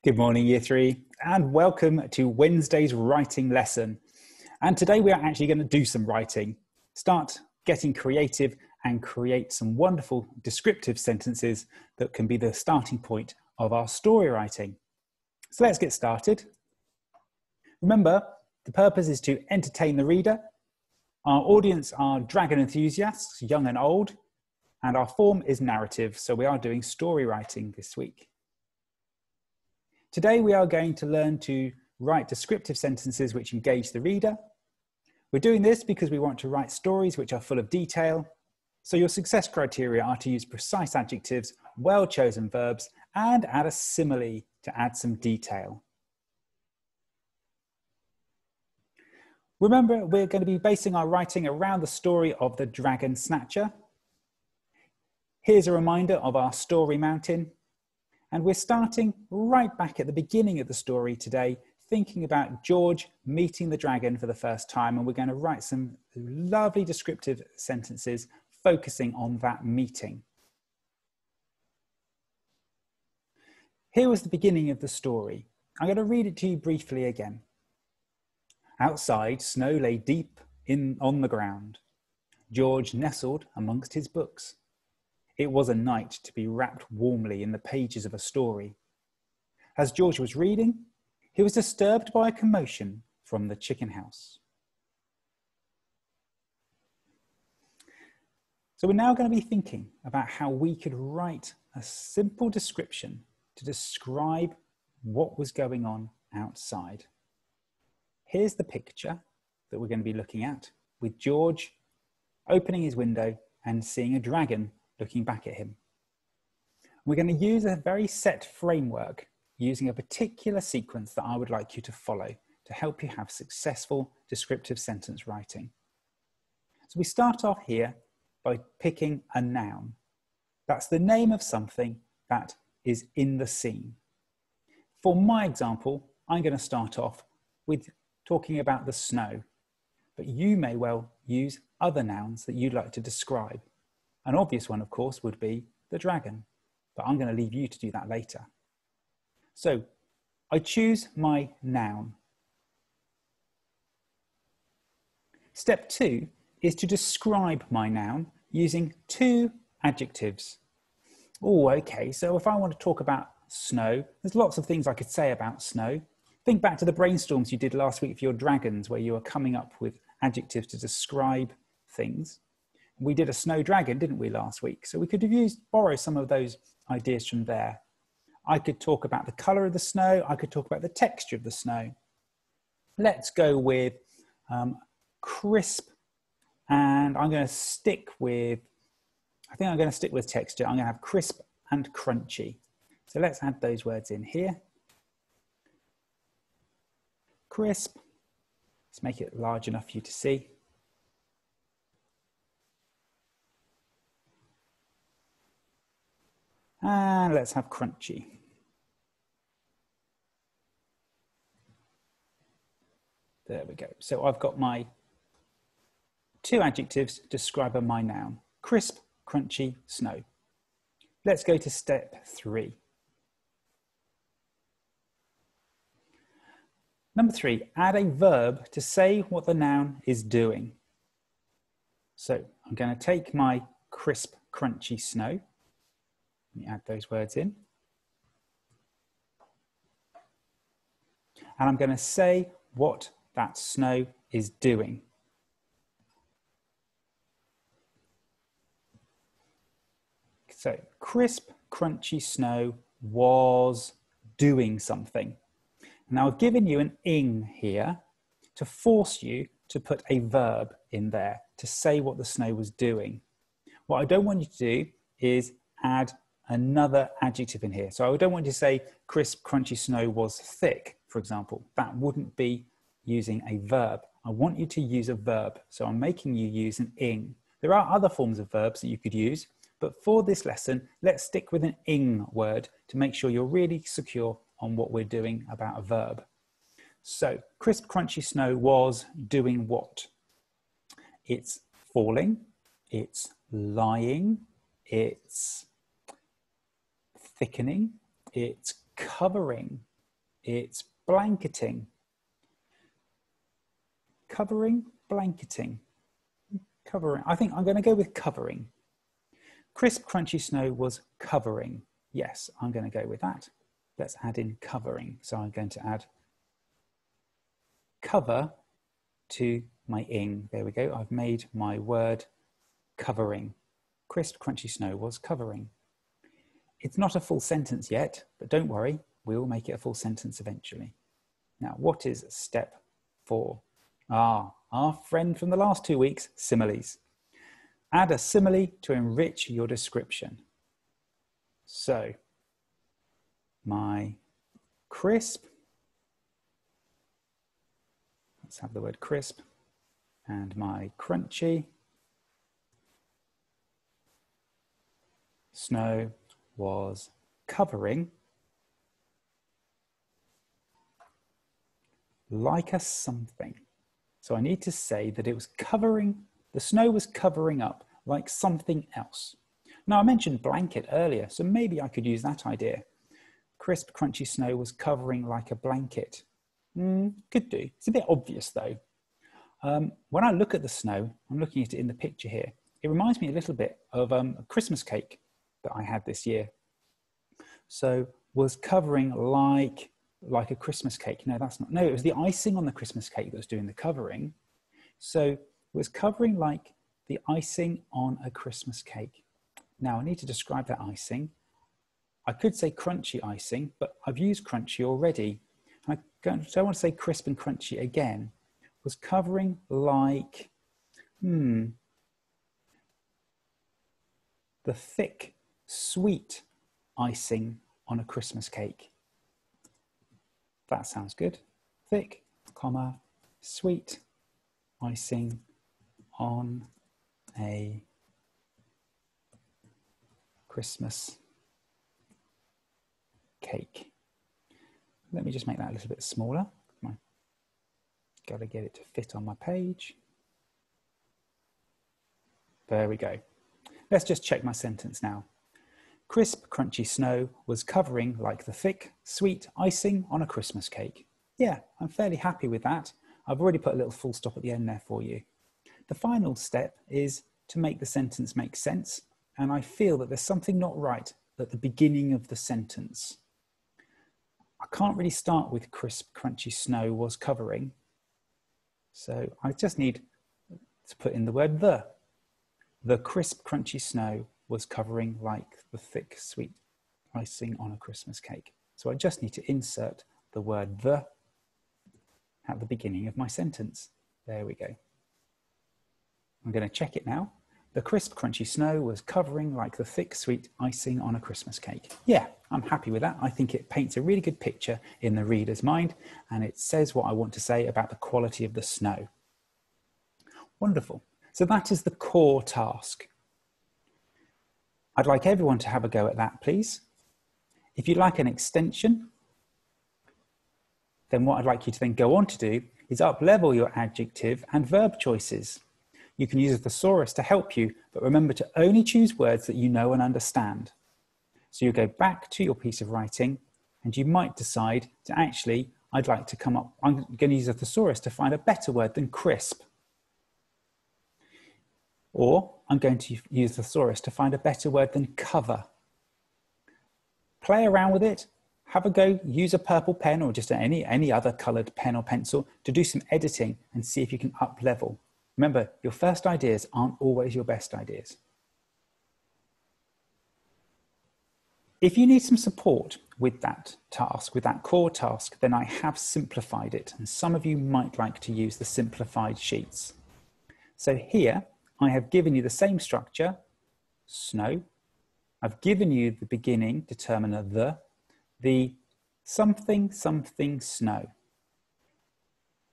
Good morning, Year 3, and welcome to Wednesday's writing lesson. And today we are actually going to do some writing. Start getting creative and create some wonderful descriptive sentences that can be the starting point of our story writing. So let's get started. Remember, the purpose is to entertain the reader. Our audience are dragon enthusiasts, young and old, and our form is narrative, so we are doing story writing this week. Today we are going to learn to write descriptive sentences which engage the reader. We're doing this because we want to write stories which are full of detail. So your success criteria are to use precise adjectives, well-chosen verbs, and add a simile to add some detail. Remember, we're going to be basing our writing around the story of the Dragon Snatcher. Here's a reminder of our story mountain. And we're starting right back at the beginning of the story today, thinking about George meeting the dragon for the first time. And we're going to write some lovely descriptive sentences focusing on that meeting. Here was the beginning of the story. I'm going to read it to you briefly again. Outside, snow lay deep on the ground. George nestled amongst his books. It was a night to be wrapped warmly in the pages of a story. As George was reading, he was disturbed by a commotion from the chicken house. So we're now going to be thinking about how we could write a simple description to describe what was going on outside. Here's the picture that we're going to be looking at, with George opening his window and seeing a dragon looking back at him. We're going to use a very set framework using a particular sequence that I would like you to follow to help you have successful descriptive sentence writing. So we start off here by picking a noun. That's the name of something that is in the scene. For my example, I'm going to start off with talking about the snow, but you may well use other nouns that you'd like to describe. An obvious one, of course, would be the dragon, but I'm going to leave you to do that later. So I choose my noun. Step 2 is to describe my noun using 2 adjectives. Oh, okay, so if I want to talk about snow, there's lots of things I could say about snow. Think back to the brainstorms you did last week for your dragons, where you were coming up with adjectives to describe things. We did a snow dragon, didn't we, last week? So we could borrow some of those ideas from there. I could talk about the colour of the snow. I could talk about the texture of the snow. Let's go with crisp, and I'm going to stick with, I think I'm going to stick with texture. I'm going to have crisp and crunchy. So let's add those words in here. Crisp. Let's make it large enough for you to see. And let's have crunchy. There we go. So I've got my 2 adjectives describing my noun. Crisp, crunchy, snow. Let's go to step 3. Number 3, add a verb to say what the noun is doing. So I'm going to take my crisp, crunchy snow. Let me add those words in. And I'm going to say what that snow is doing. So, crisp, crunchy snow was doing something. Now, I've given you an ing here to force you to put a verb in there to say what the snow was doing. What I don't want you to do is add another adjective in here. So I don't want you to say crisp, crunchy snow was thick, for example. That wouldn't be using a verb. I want you to use a verb. So I'm making you use an ing. There are other forms of verbs that you could use, but for this lesson, let's stick with an ing word to make sure you're really secure on what we're doing about a verb. So crisp, crunchy snow was doing what? It's falling, it's lying, it's thickening, it's covering, It's blanketing. Covering, blanketing. Covering. I think I'm going to go with covering. Crisp, crunchy snow was covering. Yes, I'm going to go with that. Let's add in covering. So I'm going to add cover to my ing. There we go. I've made my word covering. Crisp, crunchy snow was covering. It's not a full sentence yet, but don't worry, we'll make it a full sentence eventually. Now, what is step 4? Our friend from the last 2 weeks, similes. Add a simile to enrich your description. So, my crisp, let's have the word crisp, and my crunchy snow was covering like a something. So I need to say that it was covering, the snow was covering up like something else. Now I mentioned blanket earlier, so maybe I could use that idea. Crisp, crunchy snow was covering like a blanket. Could do. It's a bit obvious though. When I look at the snow, I'm looking at it in the picture here. It reminds me a little bit of a Christmas cake that I had this year. So was covering like a Christmas cake. No, that's not. No, it was the icing on the Christmas cake that was doing the covering. So was covering like the icing on a Christmas cake. Now I need to describe that icing. I could say crunchy icing, but I've used crunchy already. I don't want to say crisp and crunchy again. Was covering like, the thick, sweet icing on a Christmas cake. That sounds good. Thick, comma, sweet icing on a Christmas cake. Let me just make that a little bit smaller. Got to get it to fit on my page. There we go. Let's just check my sentence now. Crisp, crunchy snow was covering like the thick, sweet icing on a Christmas cake. Yeah, I'm fairly happy with that. I've already put a little full stop at the end there for you. The final step is to make the sentence make sense, and I feel that there's something not right at the beginning of the sentence. I can't really start with crisp, crunchy snow was covering, so I just need to put in the word the. The crisp, crunchy snow was covering like the thick, sweet icing on a Christmas cake. So I just need to insert the word the at the beginning of my sentence. There we go. I'm going to check it now. The crisp, crunchy snow was covering like the thick, sweet icing on a Christmas cake. Yeah, I'm happy with that. I think it paints a really good picture in the reader's mind, and it says what I want to say about the quality of the snow. Wonderful. So that is the core task. I'd like everyone to have a go at that, please. If you'd like an extension, then what I'd like you to then go on to do is up-level your adjective and verb choices. You can use a thesaurus to help you, but remember to only choose words that you know and understand. So you go back to your piece of writing and you might decide to actually, I'm going to use a thesaurus to find a better word than crisp. Or I'm going to use the thesaurus to find a better word than cover. Play around with it, have a go, use a purple pen or just any other coloured pen or pencil to do some editing and see if you can up-level. Remember, your first ideas aren't always your best ideas. If you need some support with that task, with that core task, then I have simplified it, and some of you might like to use the simplified sheets. So here, I have given you the same structure, snow. I've given you the beginning determiner the something, something, snow.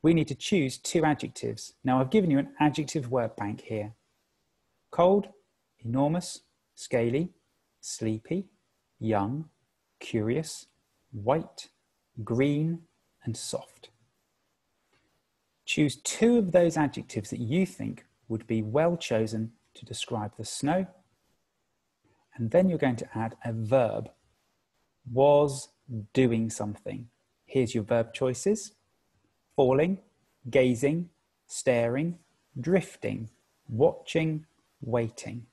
We need to choose 2 adjectives. Now I've given you an adjective word bank here. Cold, enormous, scaly, sleepy, young, curious, white, green, and soft. Choose 2 of those adjectives that you think would be well chosen to describe the snow. And then you're going to add a verb, was doing something. Here's your verb choices: falling, gazing, staring, drifting, watching, waiting.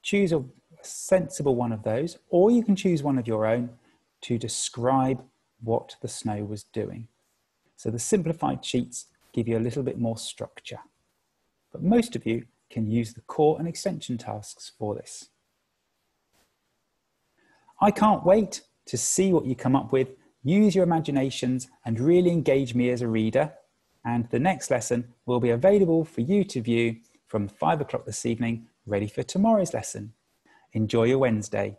Choose a sensible one of those, or you can choose one of your own to describe what the snow was doing. So the simplified sheets give you a little bit more structure, but most of you can use the core and extension tasks for this. I can't wait to see what you come up with. Use your imaginations and really engage me as a reader. And the next lesson will be available for you to view from 5 o'clock this evening, ready for tomorrow's lesson. Enjoy your Wednesday.